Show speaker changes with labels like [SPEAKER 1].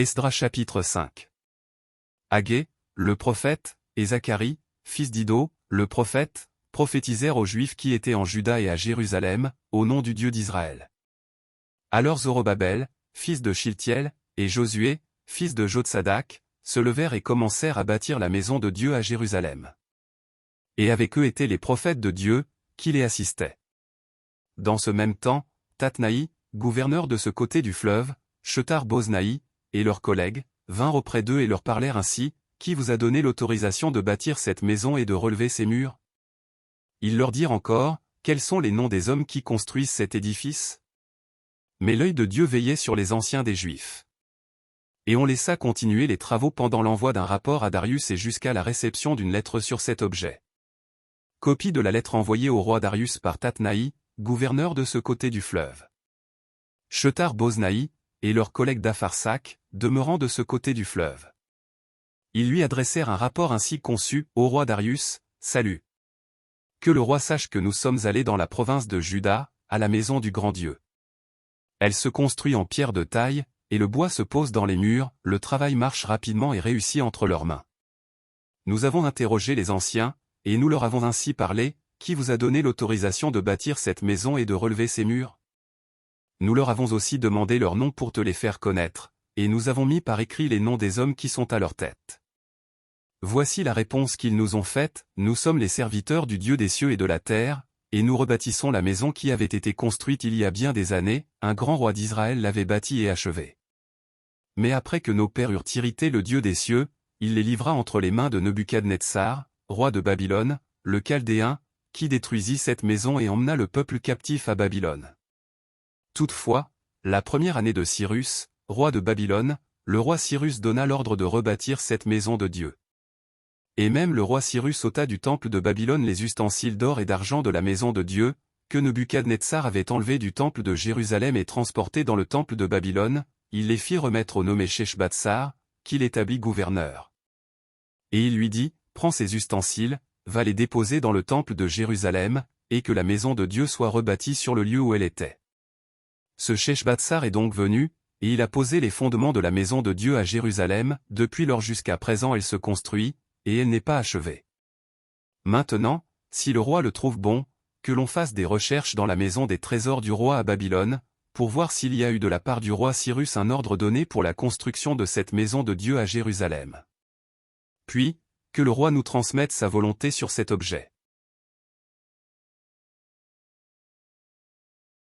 [SPEAKER 1] Esdras chapitre 5. Agé, le prophète, et Zacharie, fils d'Iddo, le prophète, prophétisèrent aux Juifs qui étaient en Juda et à Jérusalem, au nom du Dieu d'Israël. Alors Zorobabel, fils de Shiltiel, et Josué, fils de Jotsadak, se levèrent et commencèrent à bâtir la maison de Dieu à Jérusalem. Et avec eux étaient les prophètes de Dieu, qui les assistaient. Dans ce même temps, Tatnaï, gouverneur de ce côté du fleuve, Shethar-Boznaï, et leurs collègues, vinrent auprès d'eux et leur parlèrent ainsi, « Qui vous a donné l'autorisation de bâtir cette maison et de relever ses murs ?» Ils leur dirent encore, « Quels sont les noms des hommes qui construisent cet édifice ?» Mais l'œil de Dieu veillait sur les anciens des Juifs. Et on laissa continuer les travaux pendant l'envoi d'un rapport à Darius et jusqu'à la réception d'une lettre sur cet objet. Copie de la lettre envoyée au roi Darius par Tatnaï, gouverneur de ce côté du fleuve. Shethar-Boznaï, et leurs collègues d'Apharsach, demeurant de ce côté du fleuve. Ils lui adressèrent un rapport ainsi conçu, au roi Darius, « Salut. Que le roi sache que nous sommes allés dans la province de Juda, à la maison du grand Dieu. Elle se construit en pierre de taille, et le bois se pose dans les murs, le travail marche rapidement et réussit entre leurs mains. Nous avons interrogé les anciens, et nous leur avons ainsi parlé, « Qui vous a donné l'autorisation de bâtir cette maison et de relever ses murs ?» Nous leur avons aussi demandé leurs noms pour te les faire connaître, et nous avons mis par écrit les noms des hommes qui sont à leur tête. Voici la réponse qu'ils nous ont faite, « Nous sommes les serviteurs du Dieu des cieux et de la terre, et nous rebâtissons la maison qui avait été construite il y a bien des années, un grand roi d'Israël l'avait bâtie et achevée. Mais après que nos pères eurent irrité le Dieu des cieux, il les livra entre les mains de Nebuchadnezzar, roi de Babylone, le Chaldéen, qui détruisit cette maison et emmena le peuple captif à Babylone. Toutefois, la première année de Cyrus, roi de Babylone, le roi Cyrus donna l'ordre de rebâtir cette maison de Dieu. Et même le roi Cyrus ôta du temple de Babylone les ustensiles d'or et d'argent de la maison de Dieu, que Nebuchadnezzar avait enlevés du temple de Jérusalem et transportés dans le temple de Babylone, il les fit remettre au nommé Sheshbatsar, qu'il établit gouverneur. Et il lui dit, « Prends ces ustensiles, va les déposer dans le temple de Jérusalem, et que la maison de Dieu soit rebâtie sur le lieu où elle était. » Ce Sheshbatsar est donc venu, et il a posé les fondements de la maison de Dieu à Jérusalem, depuis lors jusqu'à présent elle se construit, et elle n'est pas achevée. Maintenant, si le roi le trouve bon, que l'on fasse des recherches dans la maison des trésors du roi à Babylone, pour voir s'il y a eu de la part du roi Cyrus un ordre donné pour la construction de cette maison de Dieu à Jérusalem. Puis, que le roi nous transmette sa volonté sur cet objet.